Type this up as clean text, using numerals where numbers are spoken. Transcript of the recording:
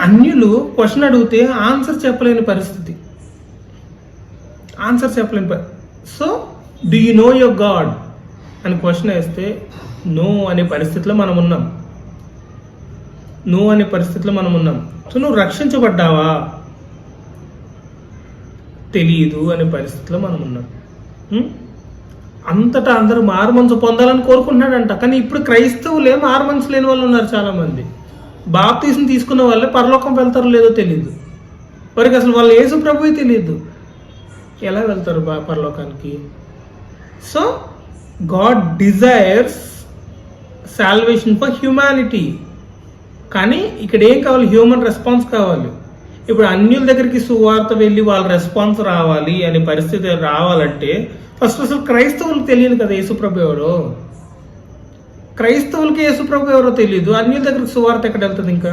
అన్యులు క్వశ్చన్ అడిగితే ఆన్సర్ చెప్పలేని పరిస్థితి. So do you know your God అని క్వశ్చన్ వేస్తే నో అనే పరిస్థితిలో మనం ఉన్నాం. సో నువ్వు రక్షించబడ్డావా, తెలియదు అనే పరిస్థితిలో మనం ఉన్నాం. అంతటా అందరూ మారుమనసు పొందాలని కోరుకుంటున్నాడంట. కానీ ఇప్పుడు క్రైస్తవులే మారుమనసు లేని వాళ్ళు ఉన్నారు చాలామంది. బాప్తీసం తీసుకున్న వాళ్ళే పరలోకం వెళ్తారో లేదో తెలియదు. వారికి అసలు వాళ్ళు యేసు ప్రభువే తెలియదు. ఎలా వెళ్తారు పరలోకానికి? So God desires salvation for humanity. కానీ ఇక్కడ ఏం కావాలి? హ్యూమన్ రెస్పాన్స్ కావాలి. ఇప్పుడు అన్యుల దగ్గరికి సువార్త వెళ్ళి వాళ్ళ రెస్పాన్స్ రావాలి అనే పరిస్థితి రావాలంటే ఫస్ట్ అసలు క్రైస్తవులకు తెలియదు కదా యేసుప్రభు ఎవరో. క్రైస్తవులకి యేసుప్రభు ఎవరో తెలియదు, అన్యుల దగ్గరికి సువార్త ఎక్కడ వెళ్తుంది ఇంకా?